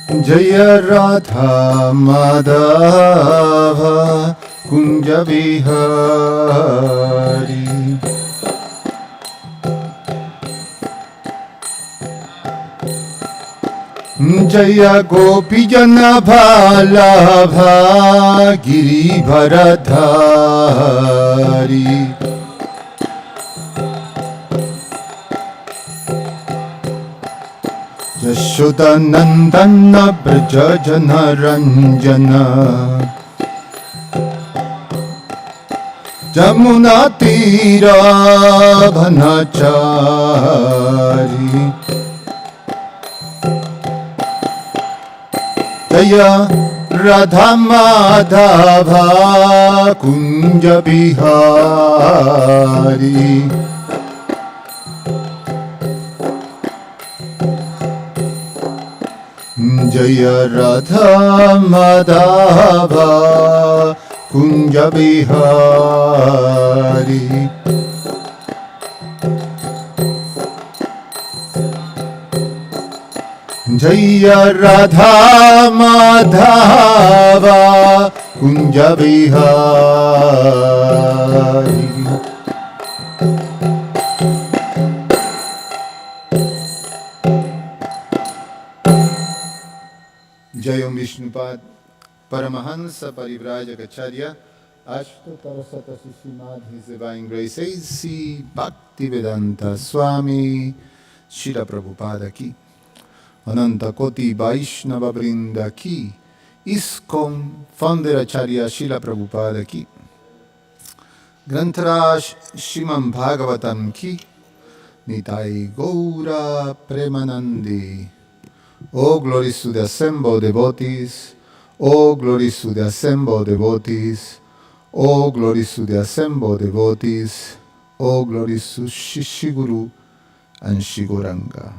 Jaya Radha Madhava Kunja Vihari. Jaya Gopi Jana Bhalabha Giribharadhari. Yashodanandana Braja Jana Ranjana. Jamuna Tira Bhanachari. Jaya Radha Madhava Kunja Bihari. Jaya Radha Madhava Kunja Bihari. Jaya Radha Madhava Kunja Vihari. Jayam Vishnupad Paramahansa Parivrajacharya Ashtatara Srimad, His Divine Grace A.C. Bhaktivedanta Swami Srila Prabhupada Ki Ananta Koti Vaishnava Vrinda Ki, ISKCON Founder Acharya Srila Prabhupada Ki, Grantaraj Srimad Bhagavatam Ki, Nitai Gaura Premanandi. Oh, glories to the assembled devotees. Oh, glories to the assembled devotees. Oh, glories to the assembled devotees. Oh, glories to Shishiguru and Shiguranga.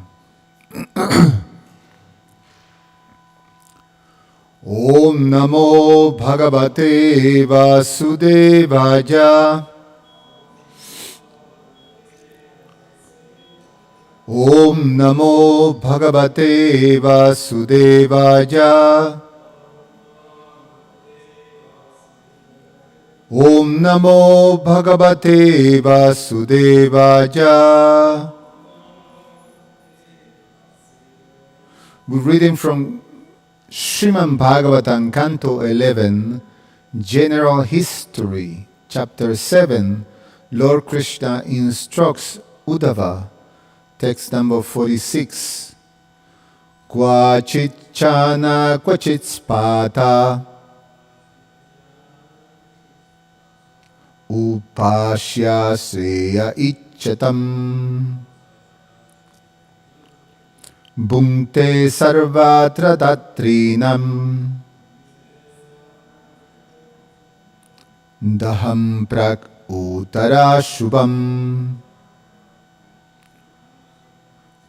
Om Namo Bhagavate Vasudevaya. Om Namo Bhagavate Vasudevaya. Om Namo Bhagavate Vasudevaya. We're reading from Srimad Bhagavatam, Canto 11, General History, Chapter 7, Lord Krishna instructs Uddhava, text number 46. Kvachit chana kvachit spata upashya sreya ichchatam bhungte sarvatra tatrinam daham prak utara shubham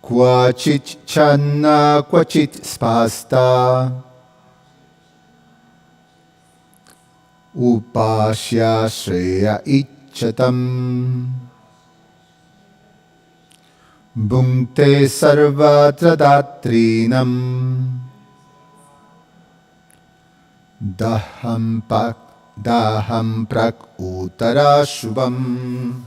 kvachit channa kvachit spasta upashya shreya ichchatam bhungte sarvatra datrinam daham prak utara shubham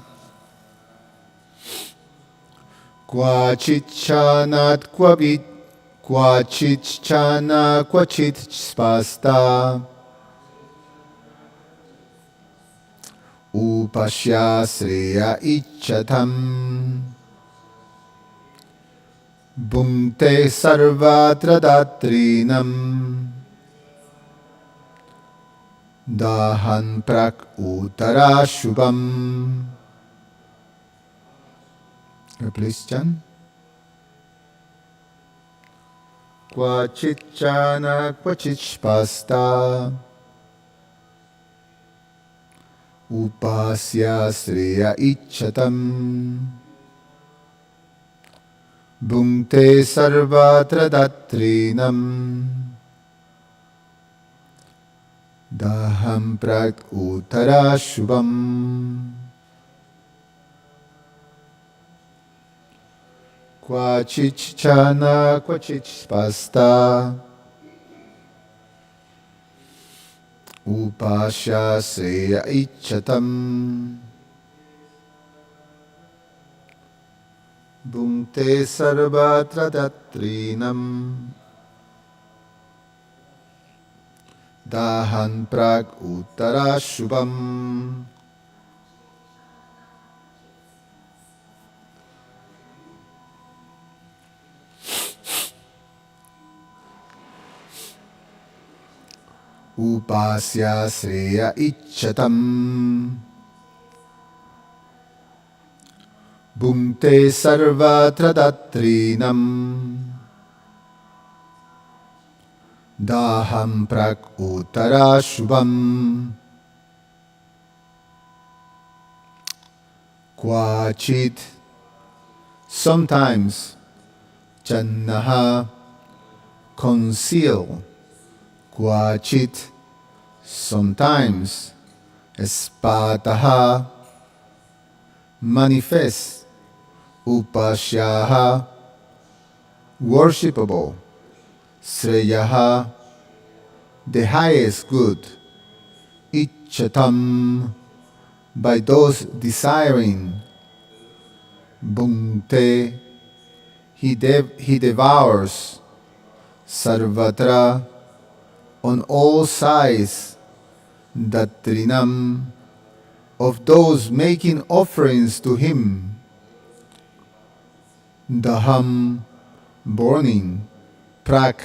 kvachit chanat kvachit chana kvachit spasta upashya sreya ichchatam bhungte sarvatra datrinam dahan prak utara shubham. Please chant. Kvachit chana kvachit spasta upasya sreya ichchatam bhungte sarvatra datrinam daham prak utara shubham. Kvachit chana kvachit spasta Upasya Sreya Ichatam Bhunte Sarvatra Datrinam Dahan Prag Uttara Shubham. Upasya Sreya Ichatam Bhunte Sarvatra Datrinam Daham Prak Uttara Shubham Kvachit. Sometimes Channaha, conceal. Kvachit. Sometimes Spataha, manifest. Upasyaha, worshipable. Sreyaha, the highest good. Ichatam, by those desiring. Bhunte, he devours. Sarvatra, on all sides. Datrinam, of those making offerings to him. Daham, burning. Prak,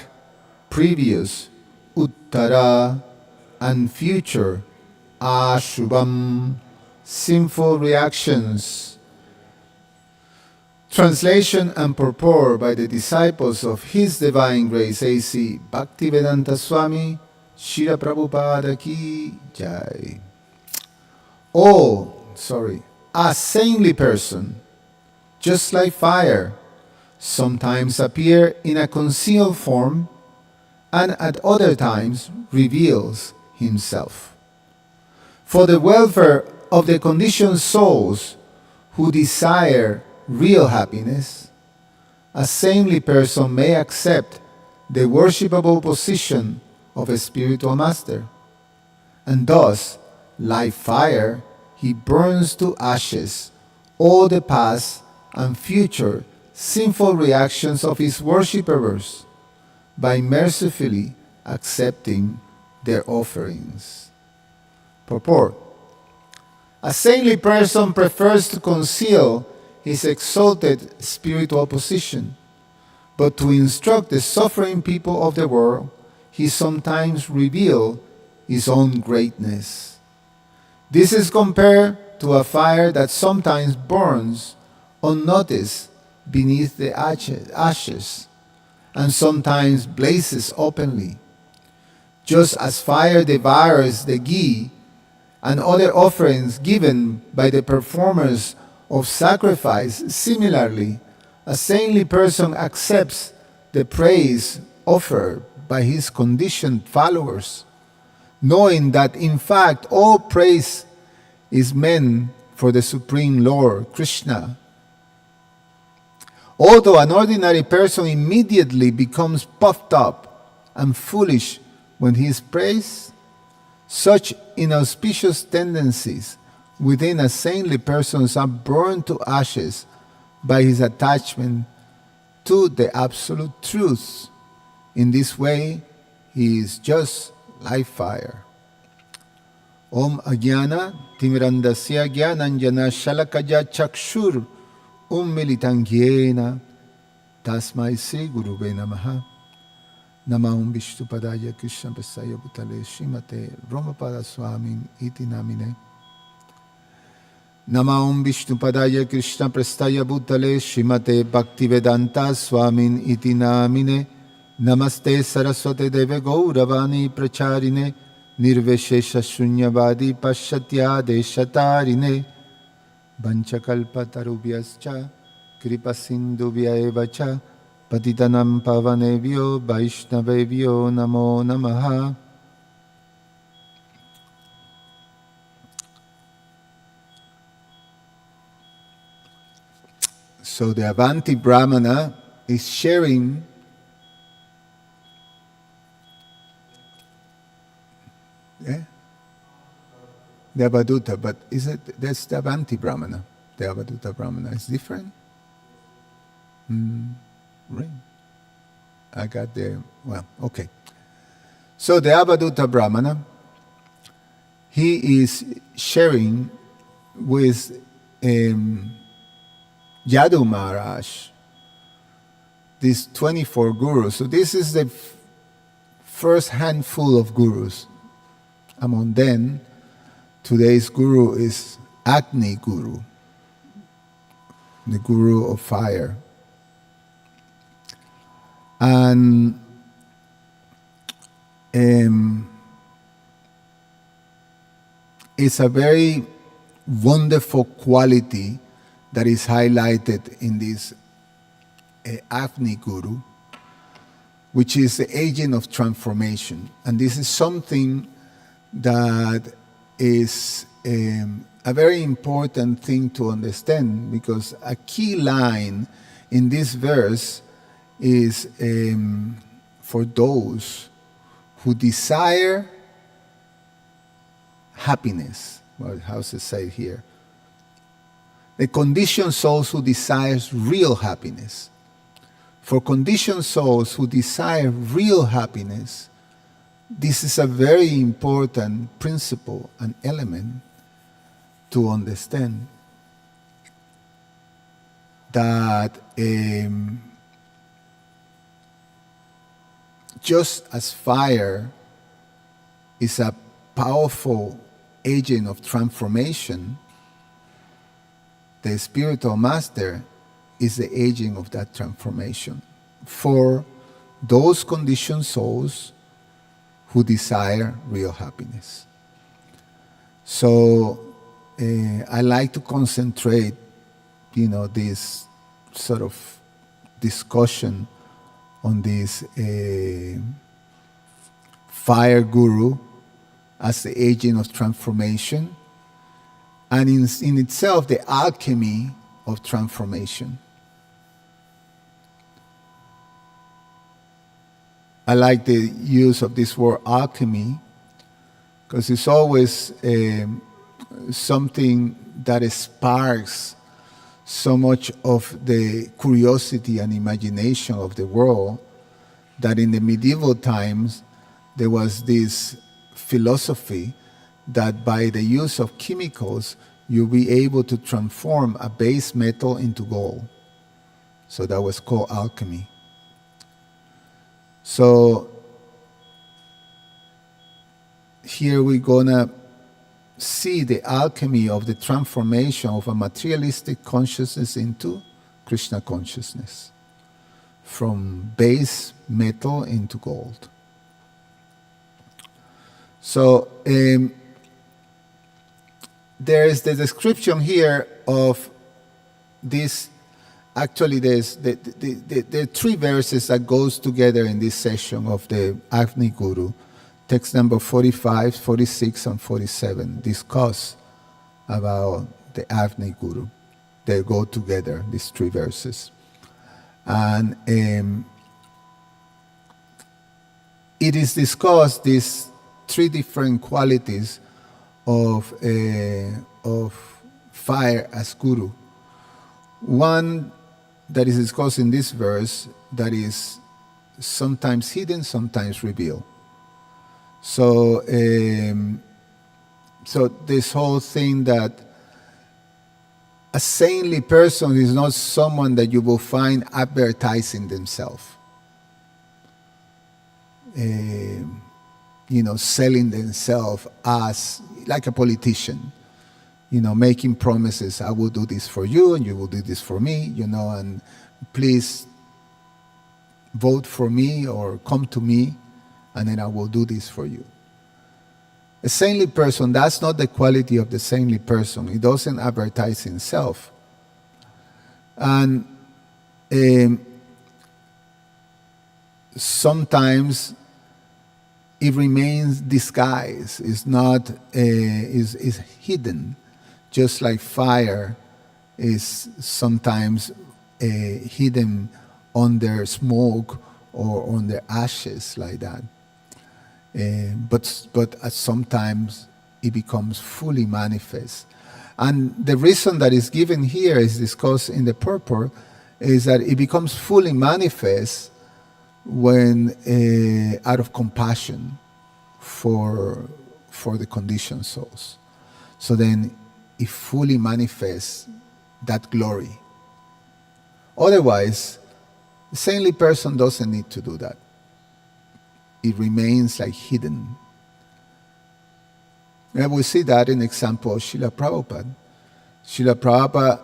previous. Uttara, and future. Ashubham, sinful reactions. Translation and purport by the disciples of His Divine Grace A.C. Bhaktivedanta Swami Srila Prabhupada Ki Jai. A saintly person, just like fire, sometimes appear in a concealed form and at other times reveals himself. For the welfare of the conditioned souls who desire real happiness, a saintly person may accept the worshipable position of a spiritual master, and thus, like fire, he burns to ashes all the past and future sinful reactions of his worshippers by mercifully accepting their offerings. Purport: a saintly person prefers to conceal his exalted spiritual position, but to instruct the suffering people of the world, he sometimes reveals his own greatness. This is compared to a fire that sometimes burns unnoticed beneath the ashes, and sometimes blazes openly. Just as fire devours the ghee and other offerings given by the performers of sacrifice, similarly, a saintly person accepts the praise offered by his conditioned followers, knowing that in fact all praise is meant for the Supreme Lord, Krishna. Although an ordinary person immediately becomes puffed up and foolish when he is praised, such inauspicious tendencies within a saintly person are burned to ashes by his attachment to the absolute truth. In this way, he is just like fire. Om Ajnana Timirandasya Jnananjana Shalakaya Chakshur Militangyena Tasmai Sri Gurube Namaha. Namahum Vishnupadaya Krishna Prasaya Bhutale Srimate Romapada Swamin Iti Namine. Namahum Vishnupadaya Krishna Prasaya Bhutale Srimate Bhaktivedanta Swamin Iti Namine. Namaste Saraswate Deve Gauravani Pracharine Nirveshesha Shunyavadi Pashatya Deshatarine Vanchakalpatarubhyascha Kripasindubhya evacha Patitanam Pavanevyo Vaishnavevyo Namo Namaha. So the Avanti Brahmana is sharing The Avadhuta, but that's the Avanti Brahmana. The Avadhuta Brahmana is different? Right. I got okay. So the Avadhuta Brahmana, he is sharing with Yadu Maharaj these 24 gurus. So this is the first handful of gurus. Among them, today's guru is Agni Guru, the guru of fire. And it's a very wonderful quality that is highlighted in this Agni Guru, which is the agent of transformation. And this is something that is a very important thing to understand, because a key line in this verse is for those who desire happiness. Well, how's it say here? The conditioned souls who desires real happiness. For conditioned souls who desire real happiness, this is a very important principle and element to understand. That just as fire is a powerful agent of transformation, the spiritual master is the agent of that transformation for those conditioned souls who desire real happiness. So I like to concentrate, this sort of discussion on this fire guru as the agent of transformation, and in itself the alchemy of transformation. I like the use of this word alchemy because it's always something that sparks so much of the curiosity and imagination of the world, that in the medieval times there was this philosophy that by the use of chemicals you'll be able to transform a base metal into gold. So that was called alchemy. So here we're gonna see the alchemy of the transformation of a materialistic consciousness into Krishna consciousness, from base metal into gold. So there is the description here of this. Actually, there's the three verses that goes together in this session of the Agni Guru. Text number 45, 46, and 47 discuss about the Agni Guru. They go together, these three verses. And it is discussed, these three different qualities of fire as Guru. One that is discussed in this verse that is sometimes hidden, sometimes revealed. So, so this whole thing that a saintly person is not someone that you will find advertising themselves, selling themselves as like a politician, making promises. I will do this for you, and you will do this for me, and please vote for me or come to me, and then I will do this for you. A saintly person, that's not the quality of the saintly person. He doesn't advertise himself. And sometimes it remains disguised. It's not, is hidden. Just like fire is sometimes hidden under smoke or under ashes like that. But sometimes it becomes fully manifest. And the reason that is given here is discussed in the purport, is that it becomes fully manifest when out of compassion for the conditioned souls. So then it fully manifests that glory. Otherwise, the saintly person doesn't need to do that. It remains like hidden. And we see that in the example of Srila Prabhupada. Srila Prabhupada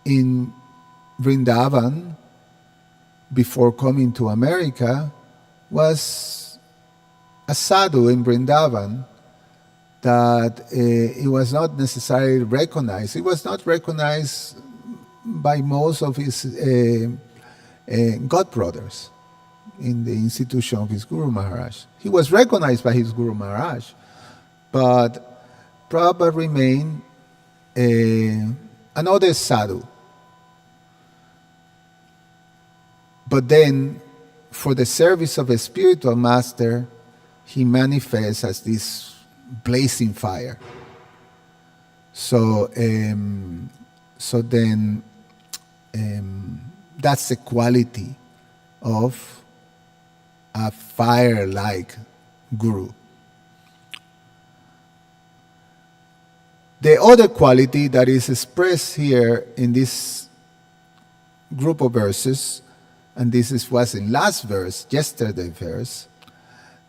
in Vrindavan, before coming to America, was a sadhu in Vrindavan that it was not necessarily recognized. It was not recognized by most of his god brothers in the institution of his Guru Maharaj. He was recognized by his Guru Maharaj, but Prabhupada remained another sadhu. But then, for the service of a spiritual master, he manifests as this blazing fire. So then that's the quality of a fire-like guru. The other quality that is expressed here in this group of verses, and this was in last verse, yesterday's verse,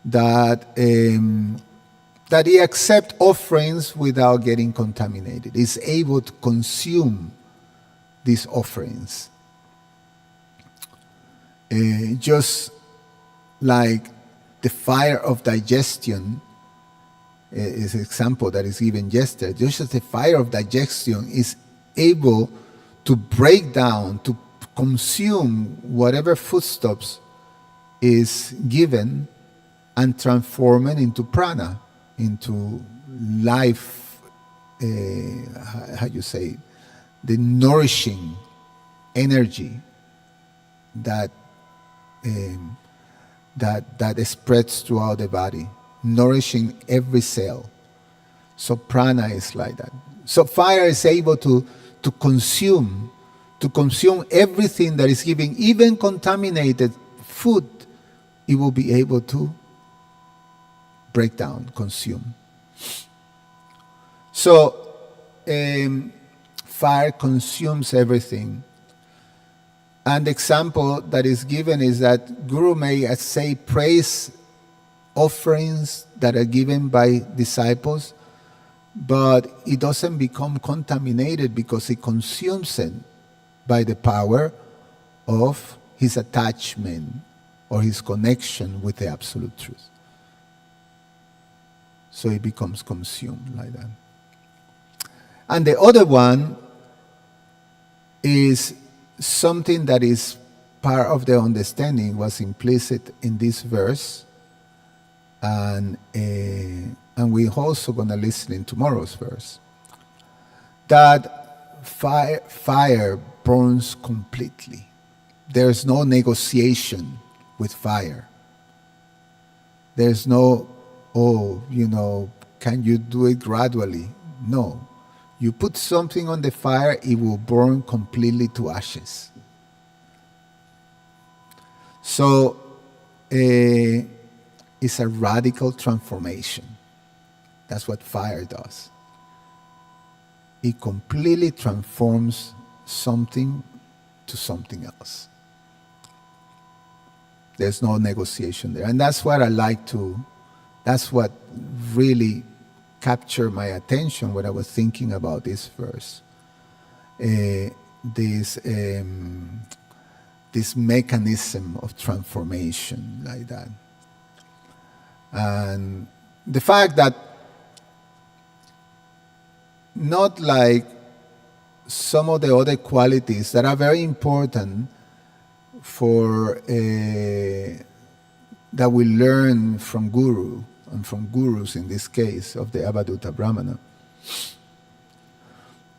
that he accepts offerings without getting contaminated. He's able to consume these offerings. Just like the fire of digestion is an example that is given yesterday. Just as the fire of digestion is able to break down, to consume whatever foodstuffs is given and transform it into prana, into life, how you say, the nourishing energy that spreads throughout the body, nourishing every cell. So prana is like that. So fire is able to consume everything that is given, even contaminated food, it will be able to break down, consume. So fire consumes everything. And the example that is given is that Guru may say praise offerings that are given by disciples, but it doesn't become contaminated because it consumes it by the power of his attachment or his connection with the absolute truth. So it becomes consumed like that. And the other one is something that is part of the understanding, was implicit in this verse, and we're also going to listen in tomorrow's verse, that fire burns completely. There's no negotiation with fire. There's no, can you do it gradually? No. You put something on the fire, it will burn completely to ashes. So it's a radical transformation. That's what fire does. It completely transforms something to something else. There's no negotiation there. And that's what that's what really captured my attention when I was thinking about this verse. This mechanism of transformation like that. And the fact that not like some of the other qualities that are very important for that we learn from Guru, and from gurus in this case of the Avadhuta Brahmana.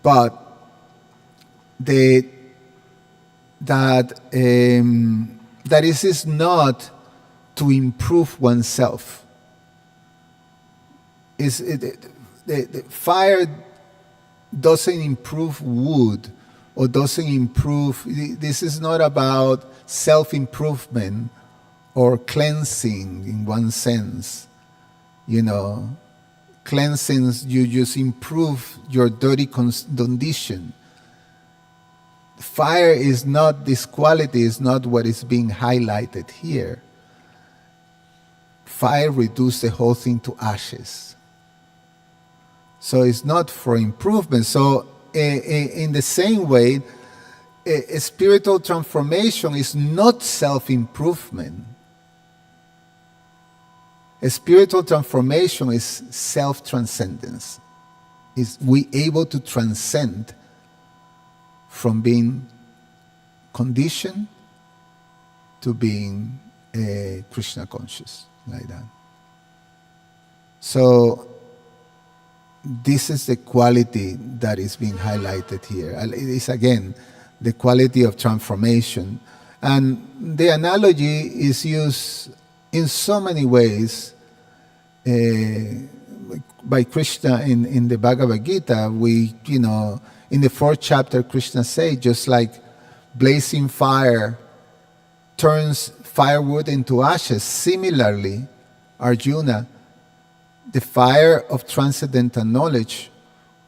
But that this is not to improve oneself. The fire doesn't improve wood or doesn't improve. This is not about self-improvement or cleansing in one sense. Cleansing, you just improve your dirty condition. Fire is not, this quality is not what is being highlighted here. Fire reduces the whole thing to ashes. So it's not for improvement. So in the same way, a spiritual transformation is not self-improvement. A spiritual transformation is self-transcendence. Is we able to transcend from being conditioned to being Krishna conscious, like that. So this is the quality that is being highlighted here. It is again the quality of transformation, and the analogy is used in so many ways by Krishna in the Bhagavad Gita. In the 4th chapter, Krishna says, just like blazing fire turns firewood into ashes, similarly, Arjuna, the fire of transcendental knowledge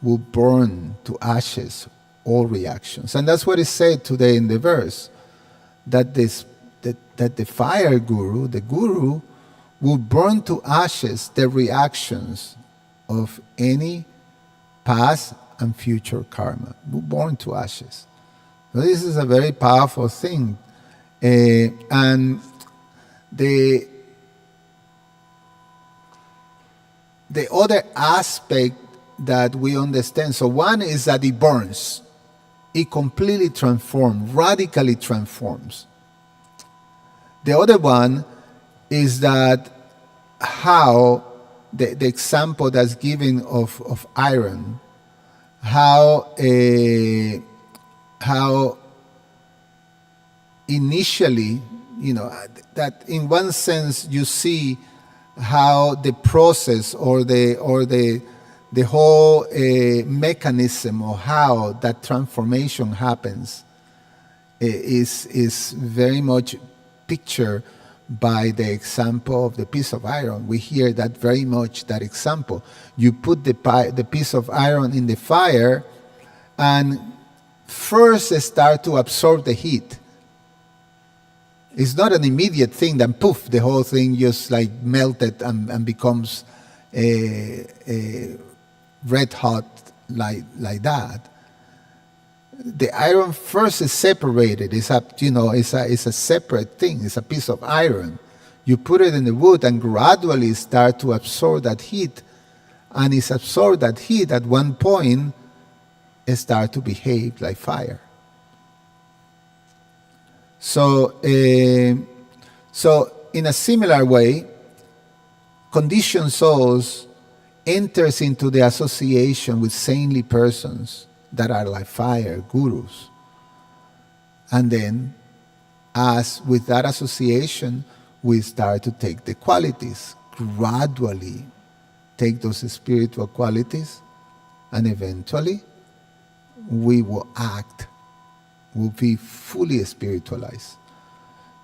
will burn to ashes all reactions. And that's what is said today in the verse, that the fire guru, the guru, will burn to ashes the reactions of any past and future karma. Will burn to ashes. So this is a very powerful thing. And the other aspect that we understand, so one is that it burns. It completely transforms, radically transforms. The other one is that how the example that's given of iron, how initially, that in one sense you see how the process or the whole mechanism of how that transformation happens is very much pictured by the example of the piece of iron. We hear that very much, that example. You put the piece of iron in the fire and first start to absorb the heat. It's not an immediate thing, then poof, the whole thing just like melted and becomes red hot like that. The iron first is separated. It's a separate thing. It's a piece of iron. You put it in the wood and gradually start to absorb that heat. And it's absorbed that heat at one point, it start to behave like fire. So in a similar way, conditioned souls enters into the association with saintly persons that are like fire, gurus. And then, as with that association, we start to take the qualities, gradually take those spiritual qualities, and eventually we will act, will be fully spiritualized.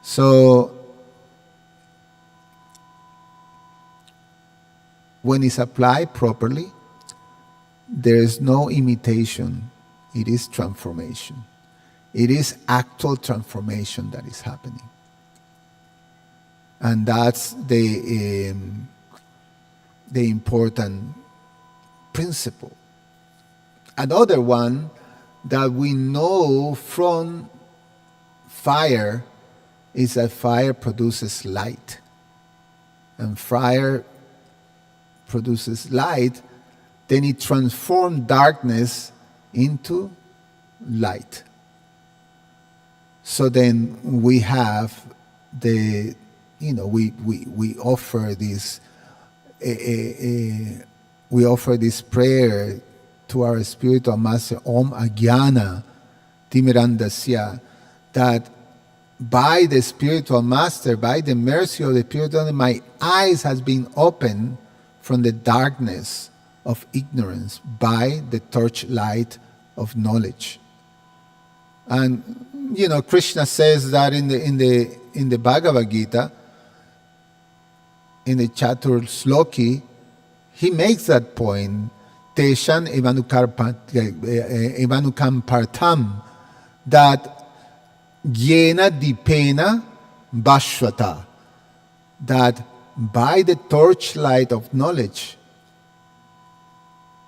So, when it's applied properly, there is no imitation. It is transformation. It is actual transformation that is happening. And that's the important principle. Another one that we know from fire is that fire produces light. And fire produces light, then it transforms darkness into light. So then we have we offer this we offer this prayer to our spiritual master, Om Agyana Timirandasya, that by the spiritual master, by the mercy of the spiritual, my eyes has been opened from the darkness of ignorance by the torchlight of knowledge. And Krishna says that in the Bhagavad Gita, in the Chatur Sloki, he makes that point. Teshan evanukam partam, that yena dipena bashvata, that by the torchlight of knowledge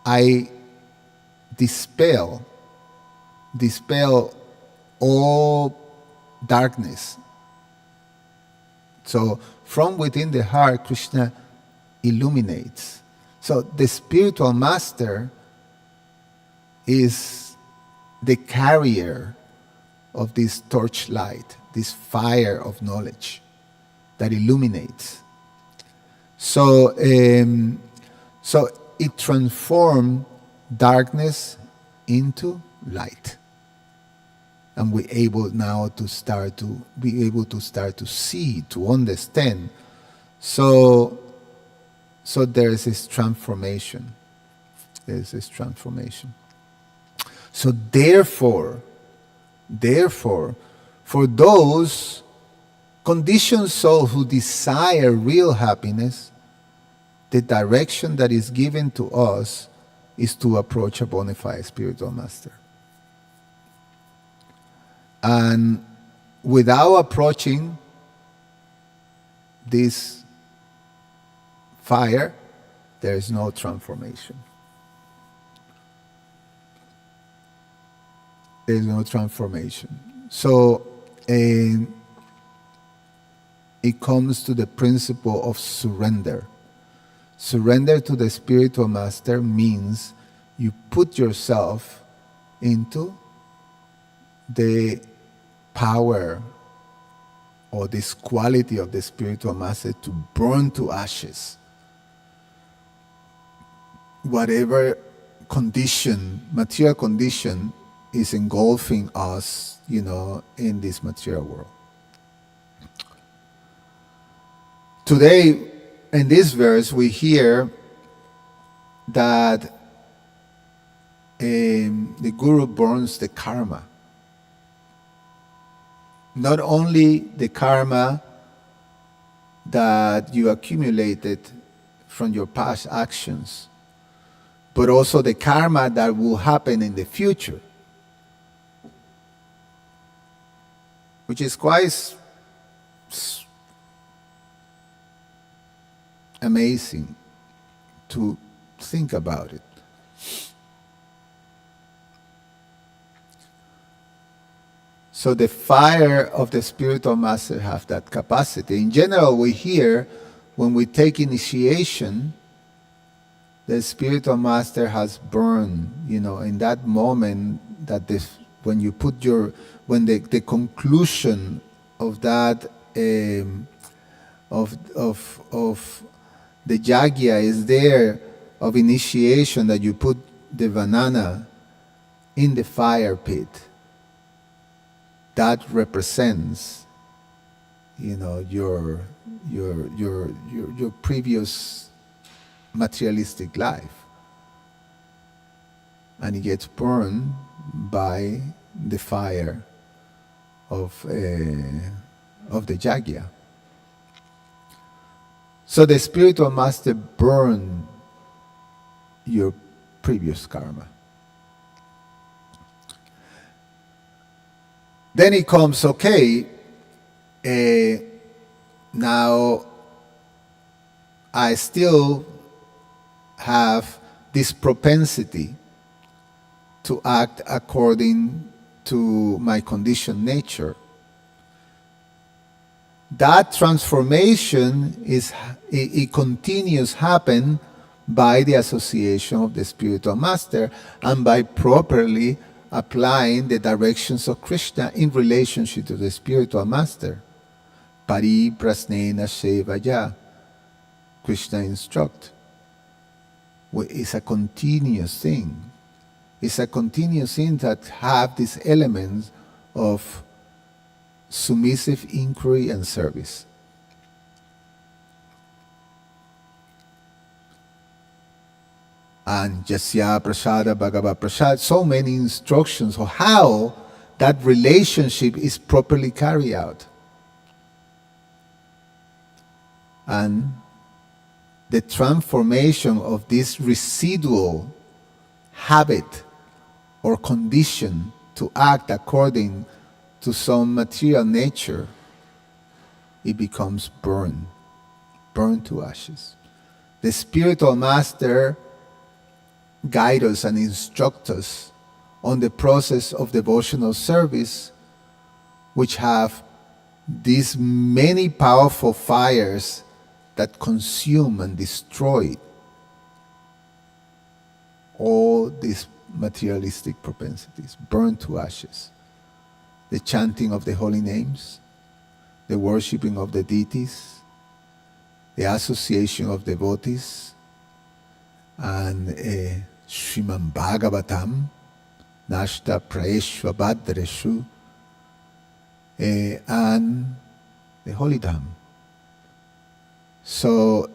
I dispel all darkness. So from within the heart, Krishna illuminates. So the spiritual master is the carrier of this torchlight, this fire of knowledge that illuminates. So it transforms darkness into light. And we're able now to start to see, to understand. So there's this transformation. So therefore, for those conditioned souls who desire real happiness, the direction that is given to us is to approach a bona fide spiritual master. And without approaching this fire, there is no transformation. There is no transformation. So it comes to the principle of surrender. Surrender to the spiritual master means you put yourself into the power or this quality of the spiritual master to burn to ashes whatever condition, material condition, is engulfing us, in this material world. Today, in this verse, we hear that the Guru burns the karma. Not only the karma that you accumulated from your past actions, but also the karma that will happen in the future, which is quite amazing to think about it. So the fire of the spiritual master have that capacity. In general, we hear when we take initiation, the spiritual master has burned, in that moment that when you put when the conclusion of that of the yagya is there, of initiation, that you put the banana in the fire pit. That represents, your previous materialistic life, and it gets burned by the fire of the yagya. So the spiritual master burned your previous karma. Then it comes, now I still have this propensity to act according to my conditioned nature. That transformation it continues happen by the association of the spiritual master and by properly applying the directions of Krishna in relationship to the spiritual master. Pari prasnena sevaya, Krishna instruct. It's a continuous thing. It's a continuous thing that have these elements of submissive inquiry and service. and Jasya Prasada Bhagavad Prasad, so many instructions on how that relationship is properly carried out. And the transformation of this residual habit or condition to act according to some material nature, it becomes burned to ashes. The spiritual master guide us and instruct us on the process of devotional service, which have these many powerful fires that consume and destroy all these materialistic propensities, burn to ashes. The chanting of the holy names, the worshipping of the deities, the association of devotees, and Srimad Bhagavatam, Nashta Praeshva Bhadreshu, and the Holy Dham. So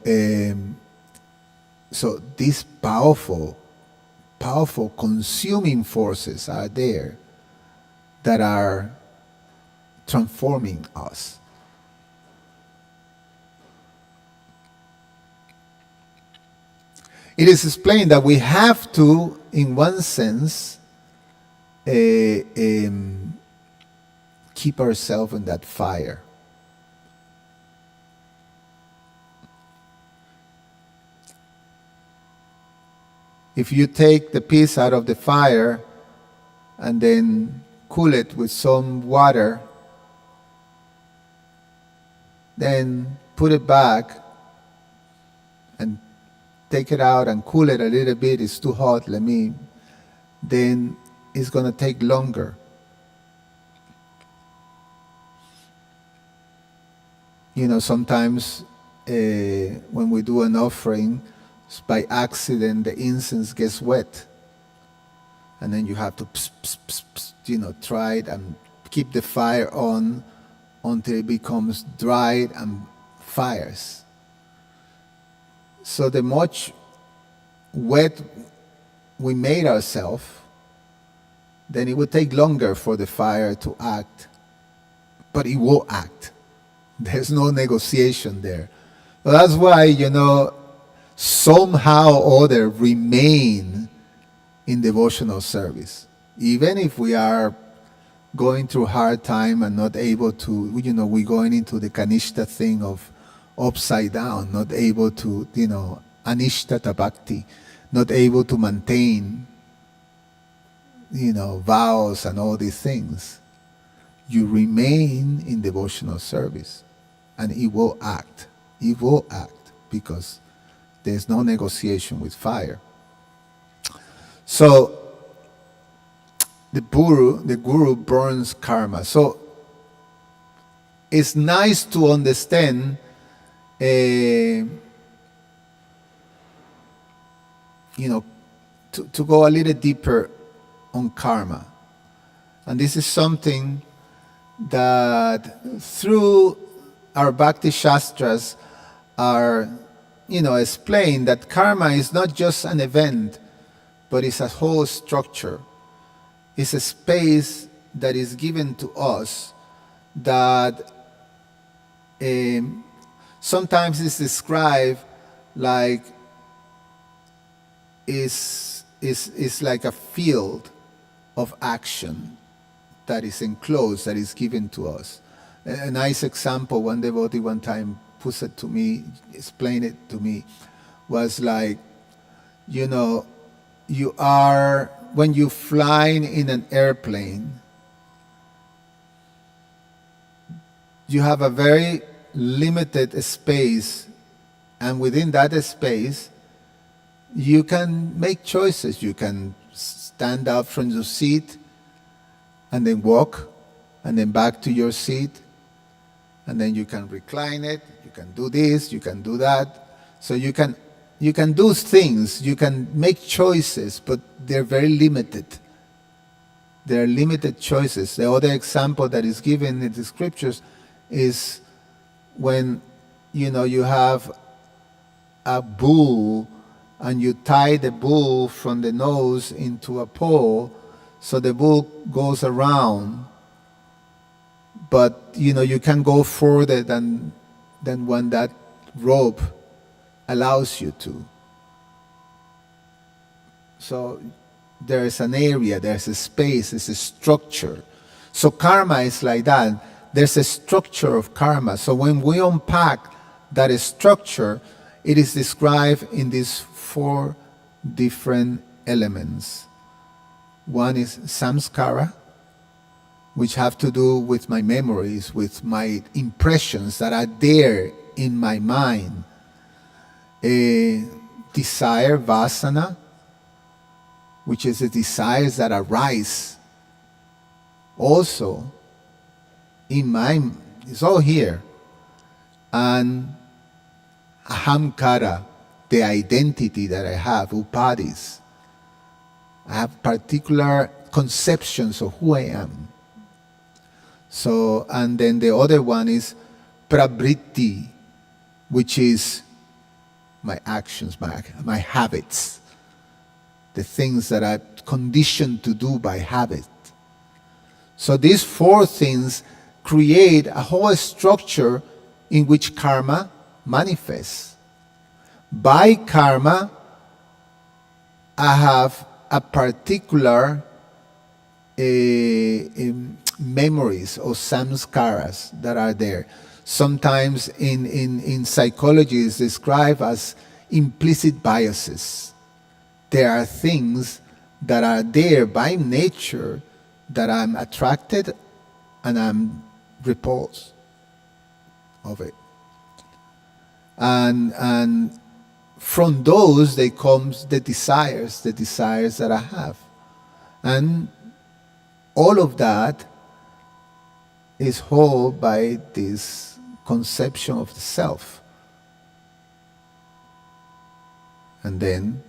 these powerful consuming forces are there that are transforming us. It is explained that we have to, in one sense, keep ourselves in that fire. If you take the piece out of the fire and then cool it with some water, then put it back and take it out and cool it a little bit, it's too hot, then it's going to take longer. Sometimes when we do an offering, by accident the incense gets wet. And then you have to try it and keep the fire on until it becomes dried and fires. So the much wet we made ourselves, then it would take longer for the fire to act. But it will act. There's no negotiation there. So that's why, somehow or other remain in devotional service. Even if we are going through hard time and not able to, we're going into the kanishta thing of upside down, not able to, anishtata bhakti, not able to maintain, vows and all these things. You remain in devotional service and it will act. It will act because there's no negotiation with fire. So the guru burns karma. So it's nice to understand to go a little deeper on karma. And this is something that through our Bhakti Shastras are explain that karma is not just an event, but it's a whole structure. It's a space that is given to us that sometimes is described like is like a field of action that is enclosed, that is given to us. A nice example, one devotee one time put it to me, explained it to me, was like, you are, when you're flying in an airplane, you have a very limited space, and within that space, you can make choices. You can stand up from your seat and then walk, and then back to your seat, and then you can recline it, you can do this, you can do that. So you can do things, you can make choices, but they're very limited. There are limited choices. The other example that is given in the scriptures is when you have a bull and you tie the bull from the nose into a pole, so the bull goes around, but you can go further than when that rope allows you to. So there is an area, there's a space, there's a structure. So karma is like that. There's a structure of karma. So when we unpack that structure, it is described in these 4 different elements. One is samskara, which have to do with my memories, with my impressions that are there in my mind. Desire, vasana, which is the desires that arise also in mind. It's all here. And ahamkara, the identity that I have, upadis. I have particular conceptions of who I am. So, and then the other one is pravritti, which is my actions, my habits, the things that I'm conditioned to do by habit. So these 4 things create a whole structure in which karma manifests. By karma, I have a particular memories or samskaras that are there. Sometimes in psychology it's described as implicit biases. There are things that are there by nature that I'm attracted and I'm repulsed of it. And from those there comes the desires that I have. And all of that is held by this conception of the self. And then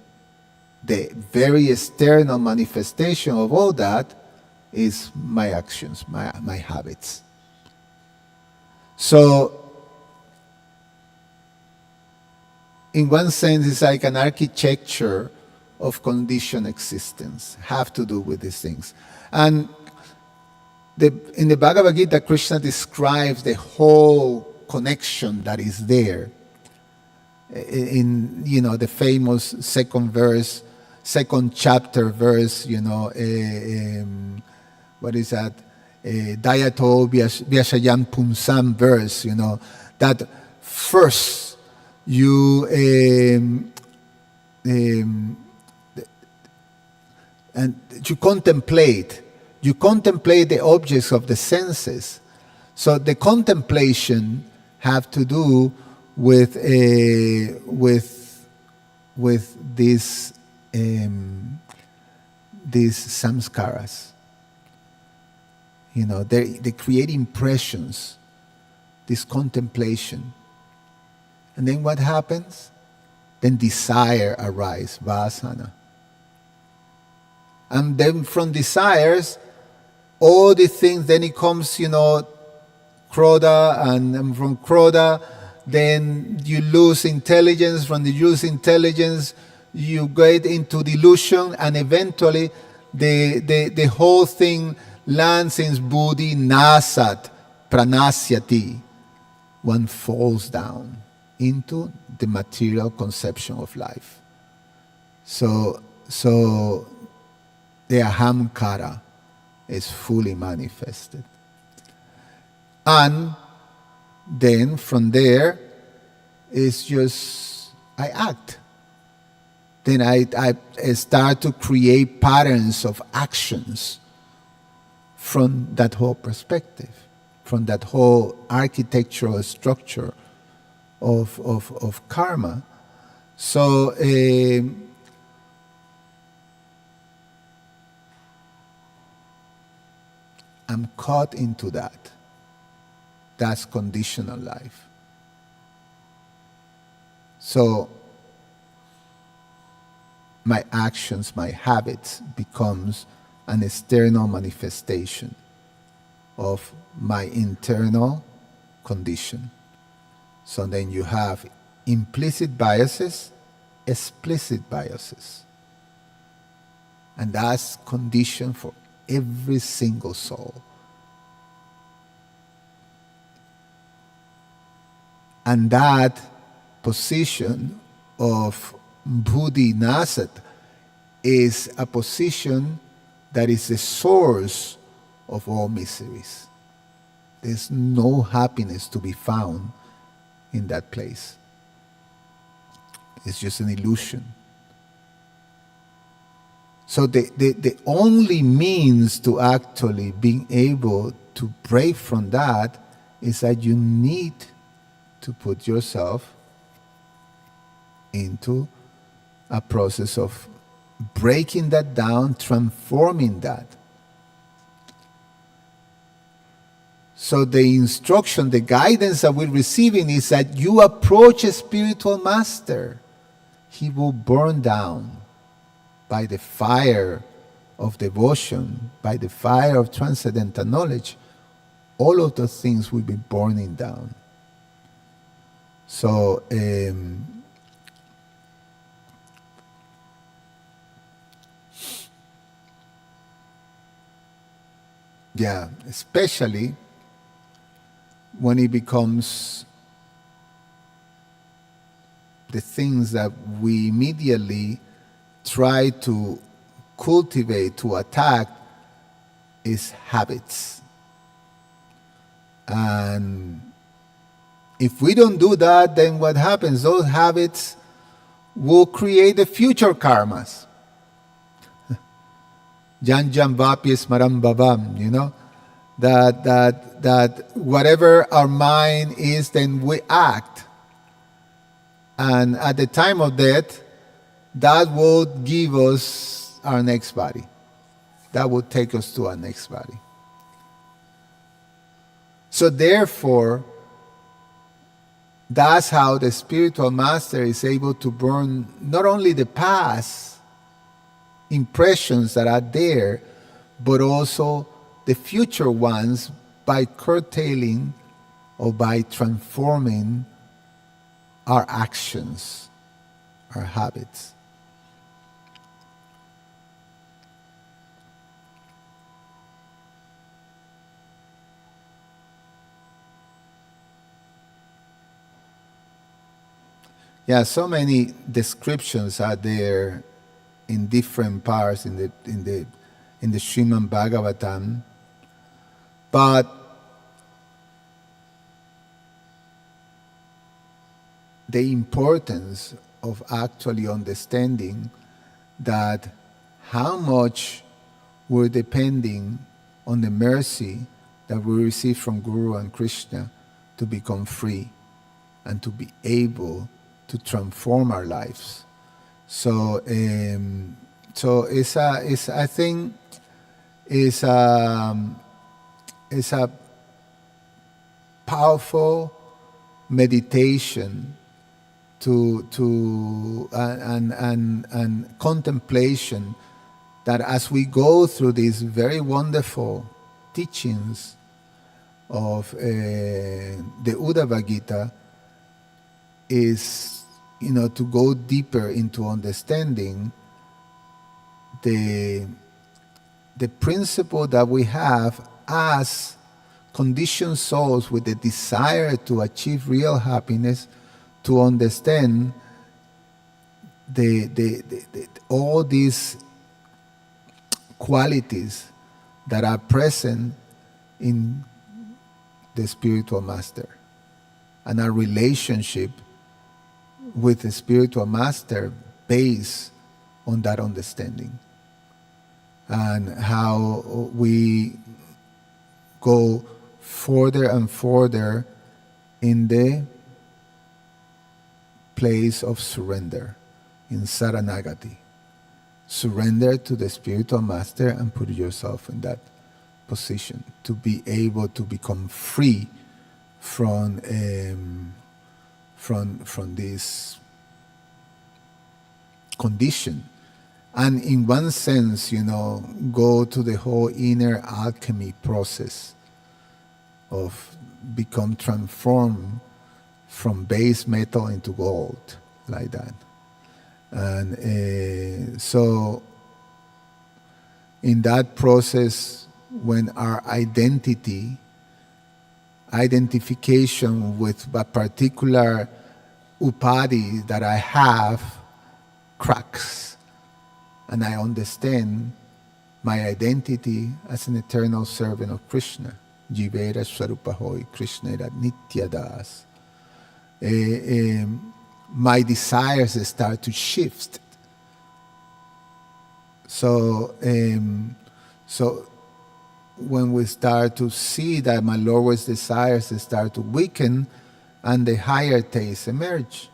the very external manifestation of all that is my actions, my habits. So, in one sense, it's like an architecture of conditioned existence, have to do with these things. And in the Bhagavad Gita, Krishna describes the whole connection that is there. In the famous second chapter verse, what is that? Dayato Vyasayam Pumsam verse, that first you and you contemplate the objects of the senses. So the contemplation have to do with these samskaras. They create impressions, this contemplation. And then what happens? Then desire arises, vasana. And then from desires, all the things, then it comes, krodha, and from krodha, then you lose intelligence. From the lose intelligence, you get into delusion, and eventually the whole thing lands in buddhi nasat pranasyati. One falls down into the material conception of life. So the ahamkara is fully manifested. And then from there, it's just I act. Then I start to create patterns of actions from that whole perspective, from that whole architectural structure of karma. So I'm caught into that. That's conditional life. So my actions, my habits becomes an external manifestation of my internal condition. So then you have implicit biases explicit biases. And that's condition for every single soul. And that position of Buddhi Nasat is a position that is the source of all miseries. There's no happiness to be found in that place. It's just an illusion. So the only means to actually being able to break from that is that you need to put yourself into a process of breaking that down, transforming that. So the instruction, the guidance that we're receiving is that you approach a spiritual master. He will burn down by the fire of devotion, by the fire of transcendental knowledge. All of those things will be burning down. So, yeah, especially when it becomes the things that we immediately try to cultivate, to attack, is habits. And if we don't do that, then what happens? Those habits will create the future karmas. Janjam vapi smaram bhavam, that whatever our mind is, then we act. And at the time of death, that will give us our next body. That will take us to our next body. So therefore, that's how the spiritual master is able to burn not only the past impressions that are there, but also the future ones by curtailing or by transforming our actions, our habits. Yeah, so many descriptions are there in different parts in the Srimad Bhagavatam, but the importance of actually understanding that how much we're depending on the mercy that we receive from Guru and Krishna to become free and to be able to transform our lives. So, I think it's a powerful meditation and contemplation that as we go through these very wonderful teachings of the Uddhava Gita, is to go deeper into understanding the principle that we have as conditioned souls with the desire to achieve real happiness, to understand all these qualities that are present in the spiritual master, and our relationship with the spiritual master based on that understanding, and how we go further and further in the place of surrender, in Saranagati. Surrender to the spiritual master and put yourself in that position to be able to become free from this condition, and in one sense, go to the whole inner alchemy process of become transformed from base metal into gold, like that. And so in that process, when our identification with a particular upadi that I have cracks, and I understand my identity as an eternal servant of Krishna. Jivera Swarupahoy, Krishna era Nityadas. My desires start to shift. So when we start to see that my lowest desires start to weaken and the higher tastes emerge.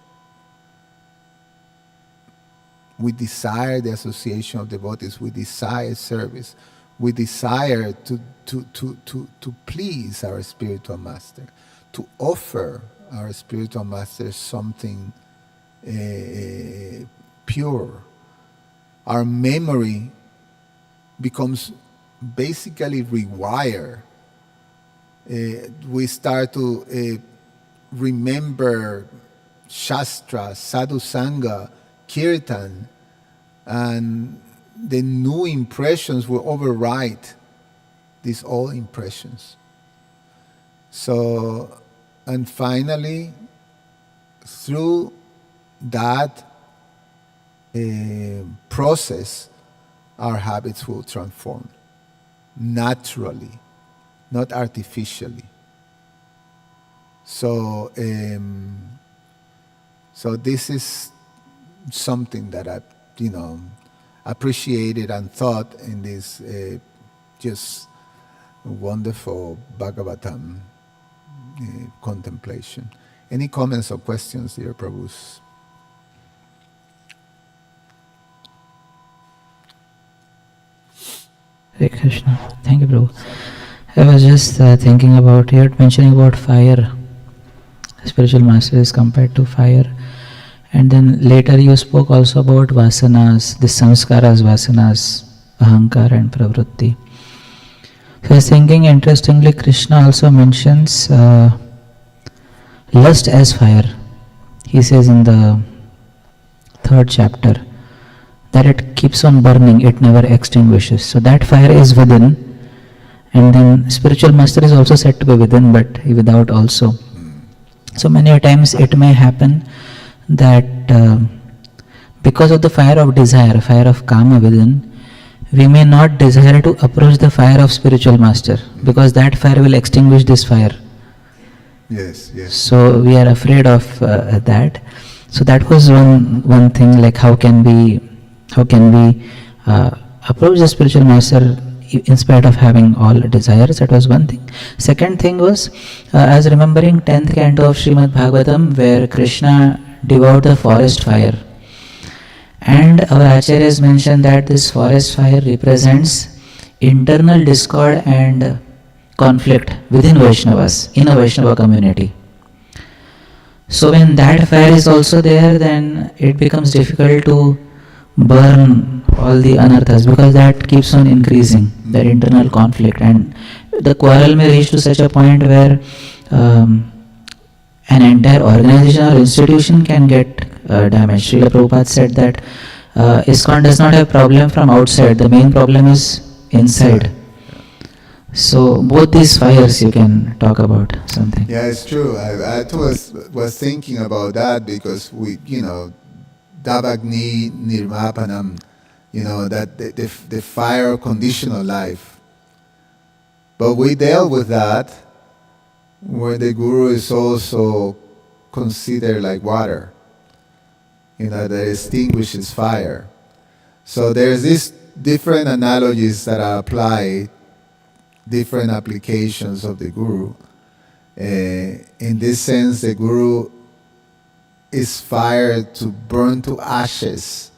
We desire the association of devotees. We desire service. We desire to please our spiritual master, to offer our spiritual master something pure. Our memory becomes basically rewired. We start to remember Shastra, Sadhu Sangha, Kirtan, and the new impressions will override these old impressions. So, and finally, through that process, our habits will transform naturally, not artificially. So, so this is something that I, appreciated and thought in this just wonderful Bhagavatam contemplation. Any comments or questions, dear Prabhus? Hare Krishna. Thank you, Prabhu. I was just thinking about, you had mentioning about fire. Spiritual master is compared to fire. And then later you spoke also about vasanas, the samskaras, vasanas, ahankara and pravrutti. So I was thinking, interestingly, Krishna also mentions lust as fire. He says in the 3rd chapter that it keeps on burning, it never extinguishes. So that fire is within. And then spiritual master is also said to be within, but without also. So many times it may happen that because of the fire of desire, fire of kama within, we may not desire to approach the fire of spiritual master, because that fire will extinguish this fire. Yes, yes. So we are afraid of that. So that was one thing, like how can we approach the spiritual master in spite of having all desires? That was one thing. Second thing was, I was remembering 10th canto of Srimad Bhagavatam, where Krishna devoured the forest fire. And our acharyas mentioned that this forest fire represents internal discord and conflict within Vaishnavas, in a Vaishnava community. So when that fire is also there, then it becomes difficult to burn all the anarthas, because that keeps on increasing, that internal conflict, and the quarrel may reach to such a point where an entire organization or institution can get damaged. Srila Prabhupada said that ISKCON does not have problem from outside, the main problem is inside. So both these fires you can talk about something. Yeah, it's true. I was thinking about that, because we, Dabagni Nirmapanam, that the fire of conditional life. But we dealt with that where the Guru is also considered like water, that extinguishes fire. So there's these different analogies that are applied, different applications of the Guru. In this sense, the Guru is fire to burn to ashes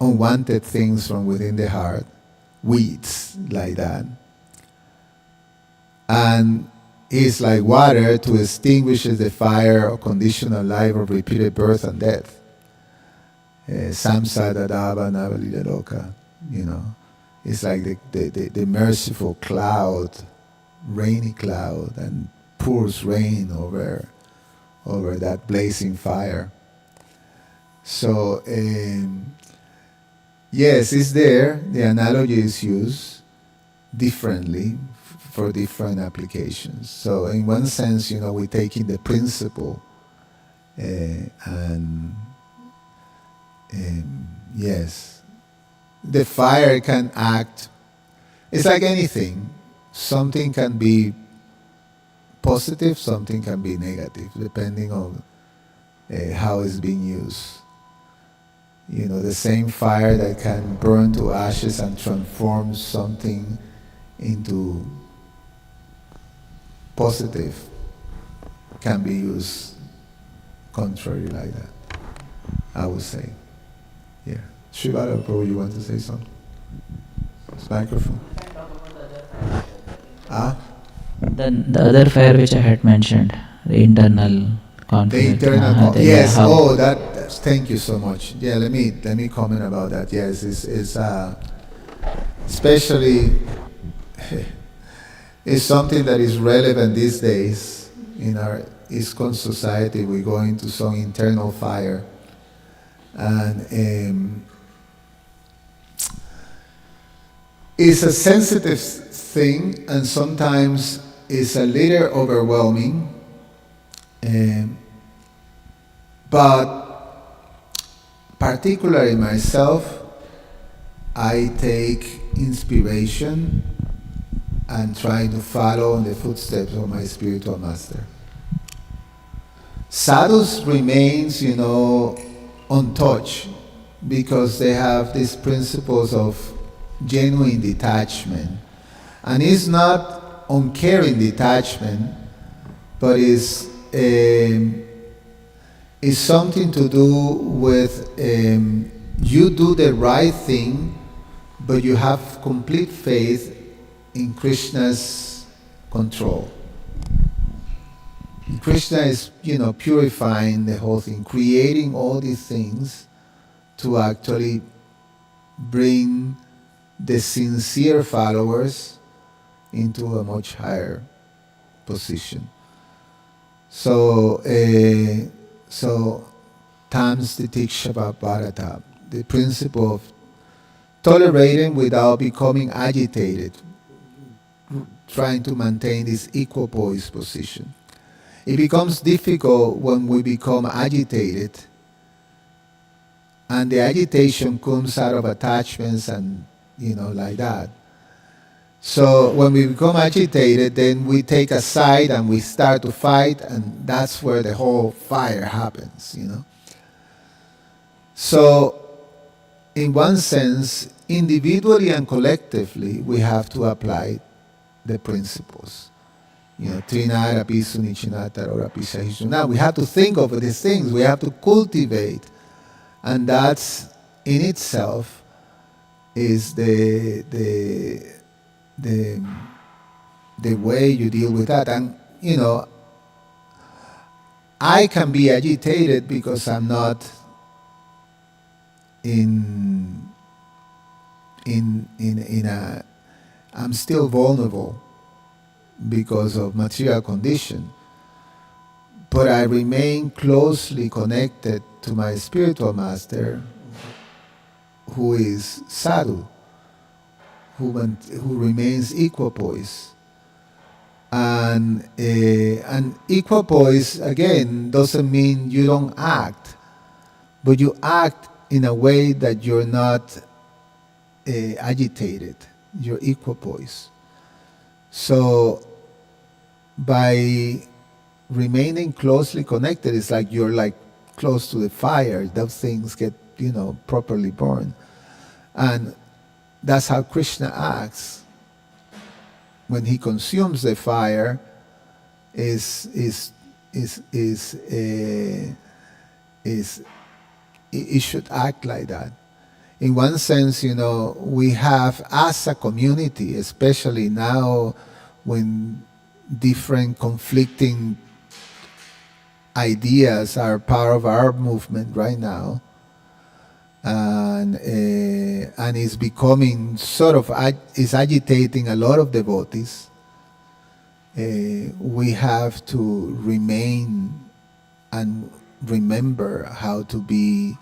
unwanted things from within the heart, weeds like that. And is like water to extinguish the fire of conditional life of repeated birth and death. Samsara dava navalilaloka, it's like the merciful cloud, rainy cloud, and pours rain over that blazing fire. So, yes, it's there. The analogy is used differently for different applications. So, in one sense, we're taking the principle and yes, the fire can act. It's like anything. Something can be positive, something can be negative, depending on how it's being used. The same fire that can burn to ashes and transform something into positive can be used contrary like that, I would say. Yeah. Shivara, Prabhu, you want to say something? It's microphone. Ah? The other fire which I had mentioned, the internal conflict. The internal yes. How, Oh, thank you so much. Yeah, let me comment about that. Yes, it's especially it's something that is relevant these days in our ISKCON society. We're going to some internal fire, and it's a sensitive thing, and sometimes it's a little overwhelming. But particularly myself, I take inspiration and try to follow in the footsteps of my spiritual master. Sadhus remains, untouched because they have these principles of genuine detachment. And it's not uncaring detachment, but it's something to do with you do the right thing, but you have complete faith in Krishna's control. Krishna is, purifying the whole thing, creating all these things to actually bring the sincere followers into a much higher position. So, Tam's the Tiksha Bharata, the principle of tolerating without becoming agitated, trying to maintain this equipoise position. It becomes difficult when we become agitated, and the agitation comes out of attachments and, like that. So when we become agitated, then we take a side and we start to fight, and that's where the whole fire happens, So, in one sense, individually and collectively, we have to apply the principles. Trinara pisu nichinata ora pisahishuna. We have to think of these things. We have to cultivate, and that's in itself is the way you deal with that. And I can be agitated because I'm not I'm still vulnerable because of material condition, but I remain closely connected to my spiritual master, who is sadhu, who remains equipoise. And equipoise, again, doesn't mean you don't act, but you act in a way that you're not agitated. You're equipoise. So by remaining closely connected, it's like you're like close to the fire. Those things get, properly burned. And that's how Krishna acts. When he consumes the fire, it should act like that. In one sense, we have, as a community, especially now when different conflicting ideas are part of our movement right now, and is becoming is agitating a lot of devotees. We have to remain and remember how to be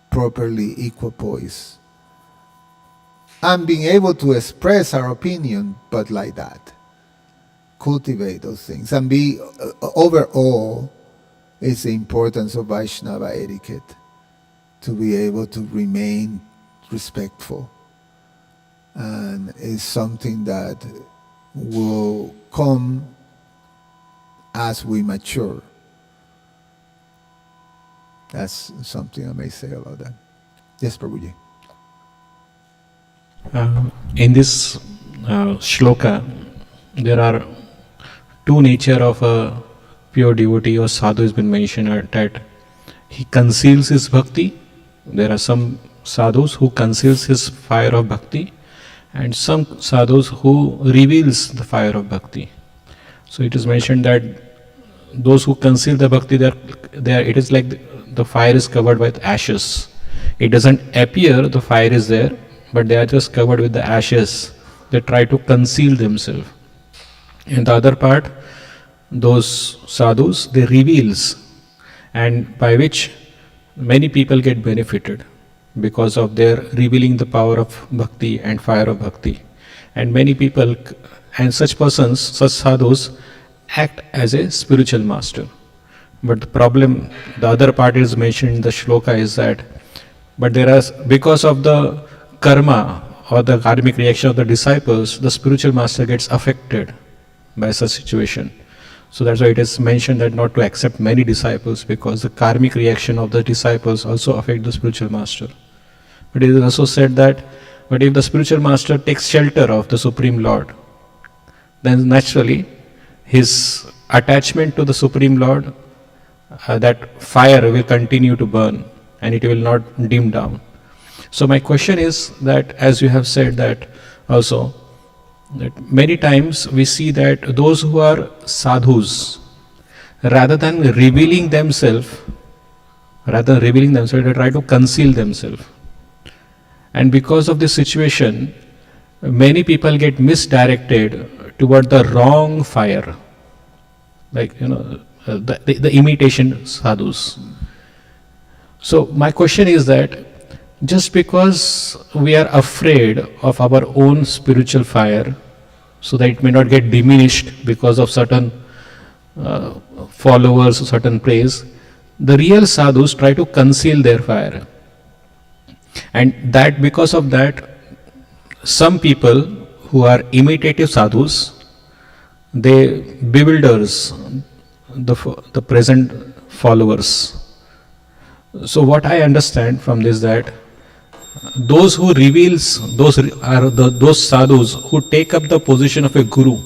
properly equipoise, and being able to express our opinion, but like that. Cultivate those things and be overall, it's the importance of Vaishnava etiquette to be able to remain respectful, and it's something that will come as we mature. That's something I may say about that. Yes, Prabhuji. In this shloka, there are two nature of a pure devotee or sadhu has been mentioned, that he conceals his bhakti. There are some sadhus who conceals his fire of bhakti, and some sadhus who reveals the fire of bhakti. So it is mentioned that those who conceal the bhakti, it is like the fire is covered with ashes. It doesn't appear the fire is there, but they are just covered with the ashes. They try to conceal themselves. And the other part, those sadhus, they reveals, and by which many people get benefited because of their revealing the power of bhakti and fire of bhakti. And many people, and such persons, such sadhus, act as a spiritual master. But the problem, the other part is mentioned in the shloka, is that, but there is, because of the karma or the karmic reaction of the disciples, the spiritual master gets affected by such situation. So that's why it is mentioned that not to accept many disciples, because the karmic reaction of the disciples also affect the spiritual master. But it is also said that, but if the spiritual master takes shelter of the Supreme Lord, then naturally his attachment to the Supreme Lord, that fire will continue to burn and it will not dim down. So my question is that, as you have said that also, that many times we see that those who are sadhus, rather than revealing themselves, they try to conceal themselves. And because of this situation, many people get misdirected toward the wrong fire, like the imitation sadhus. So my question is that, just because we are afraid of our own spiritual fire, so that it may not get diminished because of certain followers or certain praise, the real sadhus try to conceal their fire. And that, because of that, some people who are imitative sadhus, they bewilders the present followers. So what I understand from this, that those who reveals, those sadhus who take up the position of a guru,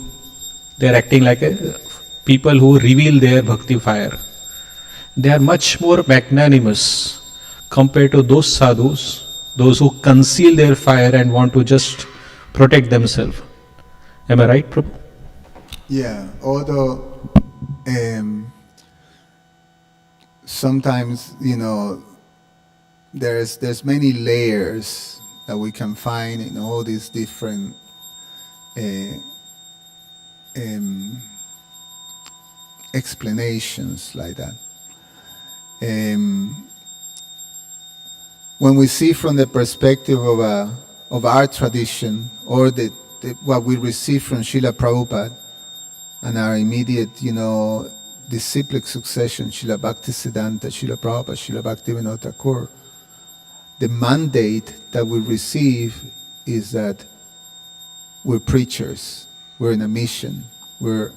they are acting like a people who reveal their bhakti fire. They are much more magnanimous compared to those sadhus, those who conceal their fire and want to just protect themselves. Am I right, Prabhu? Yeah, although sometimes, there's many layers that we can find in all these different explanations like that. When we see from the perspective of our tradition, or what we receive from Srila Prabhupada and our immediate, disciplic succession, Srila Bhaktisiddhanta, Srila Prabhupada, Srila Bhaktivinoda Thakur, the mandate that we receive is that we're preachers, we're in a mission, we're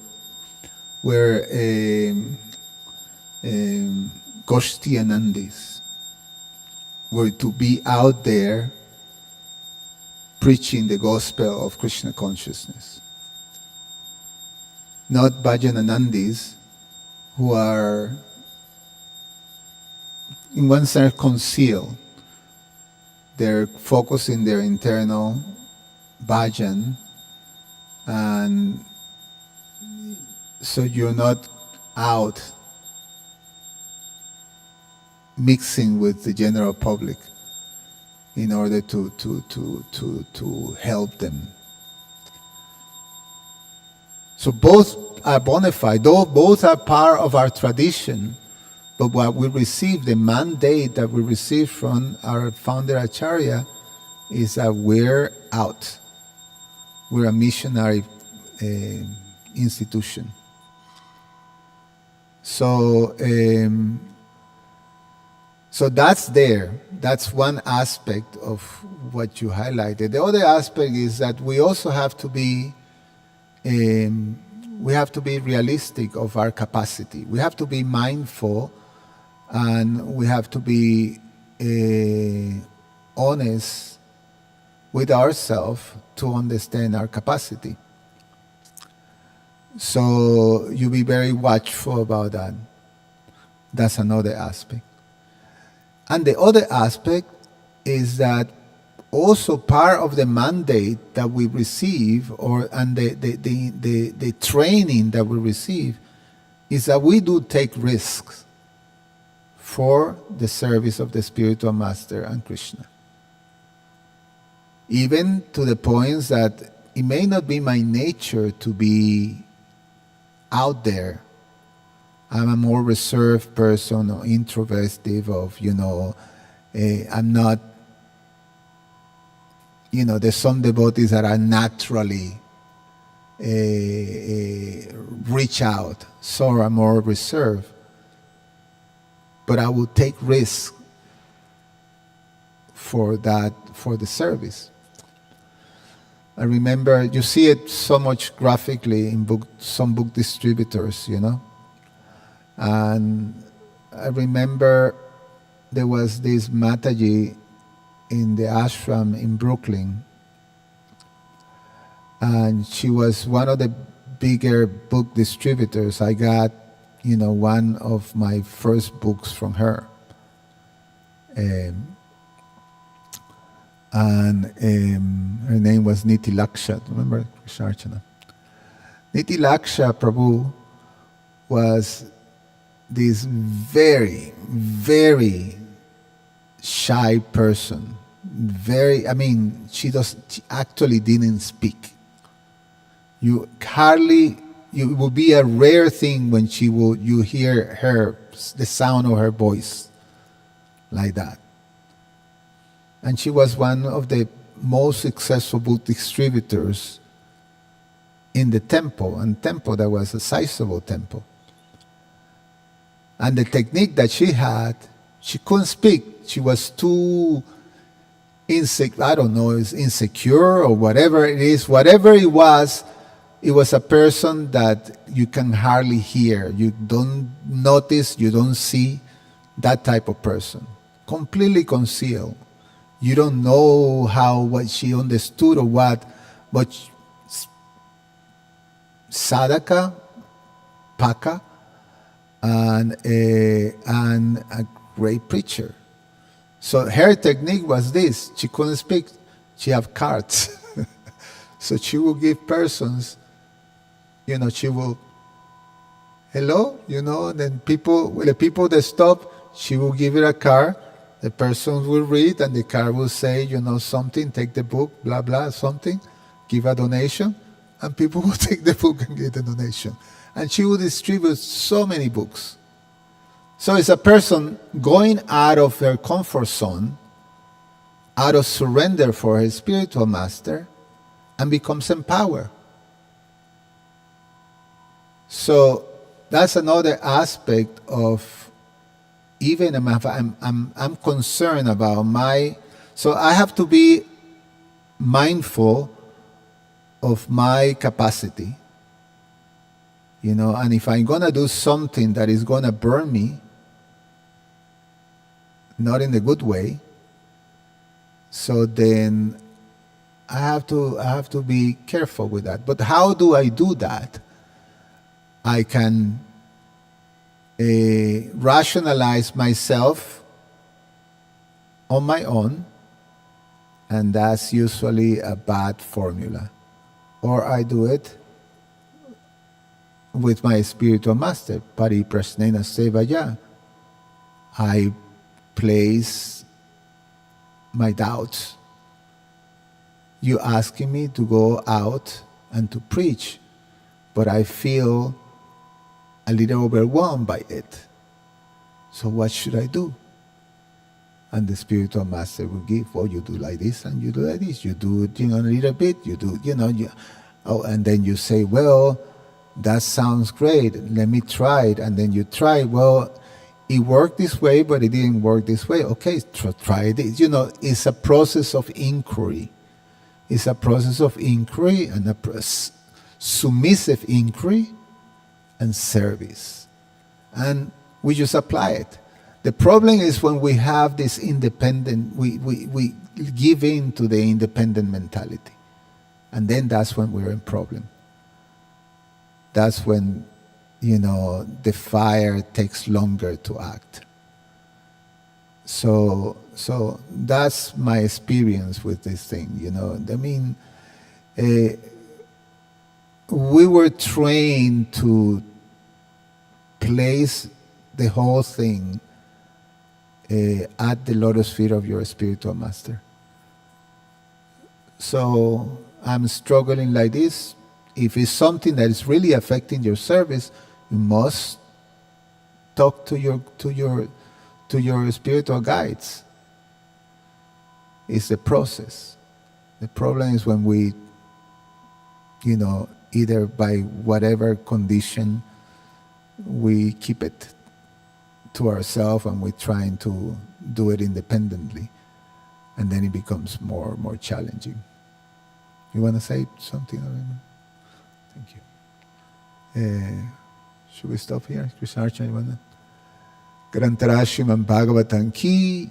Goshtianandis. We're to be out there preaching the gospel of Krishna consciousness. Not Bhajananandis, who are in one sense concealed. They're focusing their internal bhajan, and so you're not out mixing with the general public in order to help them. So both are bona fide, though both are part of our tradition, But what we receive, the mandate that we receive from our founder Acharya, is that we're out. We're a missionary institution. So, so that's there. That's one aspect of what you highlighted. The other aspect is that we also have to be realistic of our capacity. We have to be mindful, and we have to be honest with ourselves to understand our capacity. So you be very watchful about that. That's another aspect. And the other aspect is that also part of the mandate that we receive, and the training that we receive, is that we do take risks for the service of the spiritual master and Krishna. Even to the points that it may not be my nature to be out there. I'm a more reserved person, or introverted, I'm not, there's some devotees that are naturally reach out, so I'm more reserved. But I will take risks for the service. I remember, you see it so much graphically in some book distributors, And I remember there was this Mataji in the ashram in Brooklyn, and she was one of the bigger book distributors. I got, one of my first books from her. And her name was Niti Laksha. Remember Krishnarchana? Niti Laksha Prabhu was this very, very shy person. She actually didn't speak. It would be a rare thing when you hear the sound of her voice like that. And she was one of the most successful book distributors in the temple, and temple that was a sizable temple. And the technique that she had, she couldn't speak. She was too insecure or whatever it is. Whatever it was a person that you can hardly hear. You don't notice, you don't see, that type of person. Completely concealed. You don't know what she understood or what, but sadhaka, paka, and a great preacher. So her technique was this: she couldn't speak, she had cards. So she will give persons, she will, hello, then the people that stop, she will give it a card. The person will read, and the card will say, something, take the book, blah, blah, something, give a donation, and people will take the book and give the donation. And she will distribute so many books. So it's a person going out of her comfort zone, out of surrender for her spiritual master, and becomes empowered. So that's another aspect of, even I'm concerned about so I have to be mindful of my capacity, and if I'm gonna do something that is gonna burn me, not in a good way, so then I have to be careful with that. But how do I do that? I can rationalize myself on my own, and that's usually a bad formula. Or I do it with my spiritual master, Pari Prasnena Sevaya. I place my doubts. You asking me to go out and to preach, but I feel a little overwhelmed by it. So what should I do? And the spiritual master will give, well, you do like this and you do like this. You do it, a little bit. You do, and then you say, well, that sounds great. Let me try it. And then you try, well, it worked this way, but it didn't work this way. Okay, try this. It's a process of inquiry. It's a process of inquiry and a submissive inquiry and service. And we just apply it. The problem is when we have this independent, we give in to the independent mentality. And then that's when we're in problem. That's when, the fire takes longer to act. So that's my experience with this thing, we were trained to place the whole thing at the lotus feet of your spiritual master. So I'm struggling like this. If it's something that is really affecting your service, you must talk to your spiritual guides. It's the process. The problem is when we, either by whatever condition, we keep it to ourselves and we're trying to do it independently. And then it becomes more challenging. You want to say something? Thank you. Should we stop here? Krishna Archana, Grantara Srimad Bhagavatam ki